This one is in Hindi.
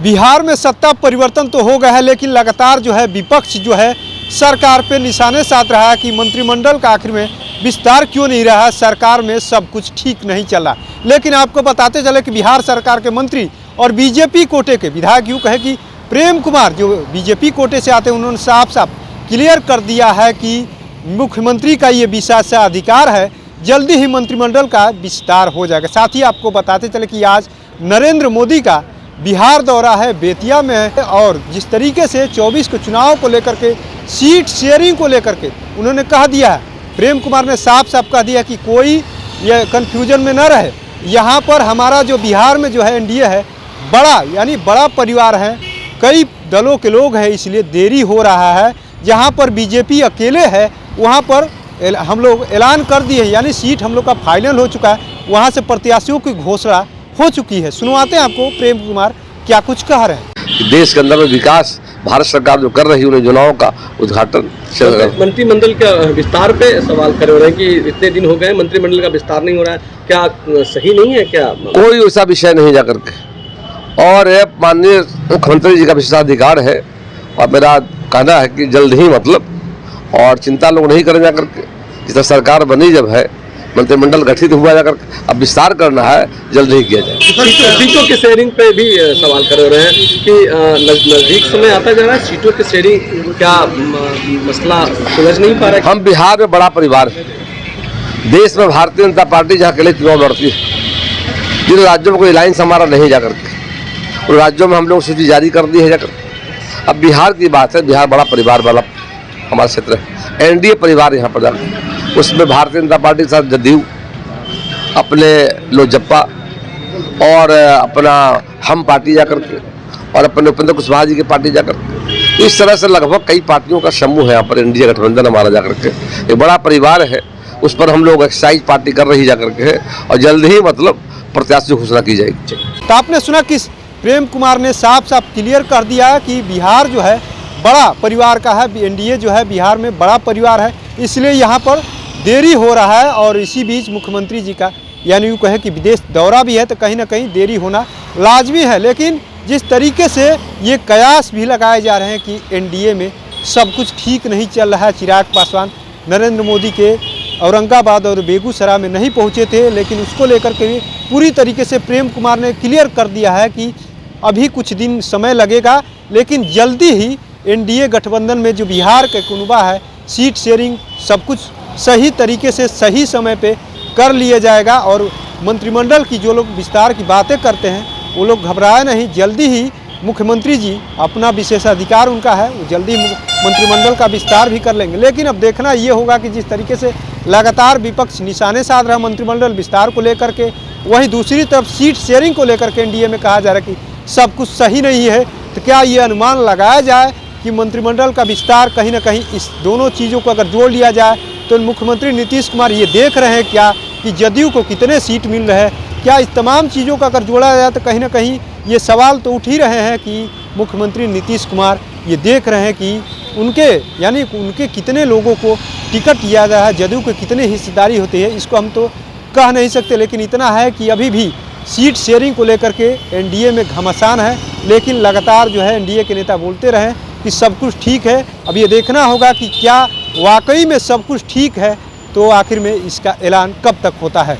बिहार में सत्ता परिवर्तन तो हो गया है, लेकिन लगातार जो है विपक्ष जो है सरकार पे निशाने साध रहा है कि मंत्रिमंडल का आखिर में विस्तार क्यों नहीं रहा, सरकार में सब कुछ ठीक नहीं चला। लेकिन आपको बताते चले कि बिहार सरकार के मंत्री और बीजेपी कोटे के विधायक यूँ कहे कि प्रेम कुमार जो बीजेपी कोटे से आते हैं, उन्होंने साफ साफ क्लियर कर दिया है कि मुख्यमंत्री का ये विशेषाधिकार है, जल्दी ही मंत्रिमंडल का विस्तार हो जाएगा। साथ ही आपको बताते चले कि आज नरेंद्र मोदी का बिहार दौरा है, बेतिया में है, और जिस तरीके से 24 के चुनाव को लेकर के सीट शेयरिंग को लेकर के उन्होंने कह दिया है, प्रेम कुमार ने साफ साफ कह दिया कि कोई ये कन्फ्यूजन में न रहे। यहाँ पर हमारा जो बिहार में जो है एनडीए है बड़ा, यानी बड़ा परिवार है, कई दलों के लोग हैं, इसलिए देरी हो रहा है। जहाँ पर बीजेपी अकेले है वहाँ पर हम लोग ऐलान कर दिए, यानी सीट हम लोग का फाइनल हो चुका है, वहाँ से प्रत्याशियों की घोषणा हो चुकी है। सुनवाते हैं आपको प्रेम कुमार क्या कुछ कह रहे हैं। देश के अंदर में विकास भारत सरकार जो कर रही है, उन्हें योजनाओं का उद्घाटन मंत्रिमंडल का विस्तार पे सवाल कर रहे हैं कि इतने दिन हो गए मंत्रिमंडल का विस्तार नहीं हो रहा है, क्या सही नहीं है? क्या कोई ऐसा विषय नहीं जा करके, और माननीय मुख्यमंत्री जी का विशेषाधिकार है, और मेरा कहना है कि जल्द ही और चिंता लोग नहीं करें जा करके। जिस सरकार बनी जब है, मंत्रिमंडल गठित हुआ जाकर, अब विस्तार करना है, जल्द ही किया जाए। सीटों की शेयरिंग पे भी सवाल कर रहे हैं कि नजदीक समय आता जा रहा है, सीटों की शेयरिंग क्या मसला सुलझ नहीं पा रहा है? हम बिहार में बड़ा परिवार है, देश में भारतीय जनता पार्टी जहाँ अकेले चुनाव लड़ती है, जिन राज्यों में कोई अलायंस हमारा नहीं जा करके, उन राज्यों में हम लोग सूची जारी कर दी है जाकर। अब बिहार की बात है, बिहार बड़ा परिवार वाला हमारा क्षेत्र है, एनडीए परिवार यहाँ पर जाकर, उसमें भारतीय जनता पार्टी के साथ जदयू, अपने लोजपा और अपना हम पार्टी जाकर के, और अपने उपेंद्र कुशवाहा जी की पार्टी जाकर के, इस तरह से लगभग कई पार्टियों का समूह है यहाँ पर, एनडीए गठबंधन हमारा जाकर के एक बड़ा परिवार है। उस पर हम लोग एक्सरसाइज पार्टी कर रही जाकर के है, और जल्द ही प्रत्याशी घोषणा की जाएगी। तो आपने सुना कि प्रेम कुमार ने साफ साफ क्लियर कर दिया है कि बिहार जो है बड़ा परिवार का है, एनडीए जो है बिहार में बड़ा परिवार है, इसलिए यहाँ पर देरी हो रहा है। और इसी बीच मुख्यमंत्री जी का यानी यूँ कहे कि विदेश दौरा भी है, तो कहीं ना कहीं देरी होना लाजमी है। लेकिन जिस तरीके से ये कयास भी लगाए जा रहे हैं कि एनडीए में सब कुछ ठीक नहीं चल रहा है, चिराग पासवान नरेंद्र मोदी के औरंगाबाद और बेगूसराय में नहीं पहुँचे थे, लेकिन उसको लेकर के भी पूरी तरीके से प्रेम कुमार ने क्लियर कर दिया है कि अभी कुछ दिन समय लगेगा, लेकिन जल्दी ही एनडीए गठबंधन में जो बिहार के कुनबा है, सीट शेयरिंग सब कुछ सही तरीके से सही समय पे कर लिया जाएगा। और मंत्रिमंडल की जो लोग विस्तार की बातें करते हैं वो लोग घबराए नहीं, जल्दी ही मुख्यमंत्री जी अपना विशेषाधिकार उनका है, वो जल्दी मंत्रिमंडल का विस्तार भी कर लेंगे। लेकिन अब देखना ये होगा कि जिस तरीके से लगातार विपक्ष निशाने साध रहा मंत्रिमंडल विस्तार को लेकर के, वहीं दूसरी तरफ सीट शेयरिंग को लेकर के एनडीए में कहा जा रहा है कि सब कुछ सही नहीं है, तो क्या ये अनुमान लगाया जाए कि मंत्रिमंडल का विस्तार कहीं ना कहीं इस दोनों चीज़ों को अगर जोड़ लिया जाए तो मुख्यमंत्री नीतीश कुमार ये देख रहे हैं क्या कि जदयू को कितने सीट मिल रहे हैं, क्या इस तमाम चीज़ों का अगर जोड़ा जाए तो कहीं ना कहीं ये सवाल तो उठ ही रहे हैं कि मुख्यमंत्री नीतीश कुमार ये देख रहे हैं कि उनके कितने लोगों को टिकट दिया गया है, जदयू को कितने हिस्सेदारी होती है, इसको हम तो कह नहीं सकते। लेकिन इतना है कि अभी भी सीट शेयरिंग को लेकर के एनडीए में घमासान है, लेकिन लगातार जो है एनडीए के नेता बोलते रहे कि सब कुछ ठीक है। अब ये देखना होगा कि क्या वाकई में सब कुछ ठीक है, तो आखिर में इसका ऐलान कब तक होता है।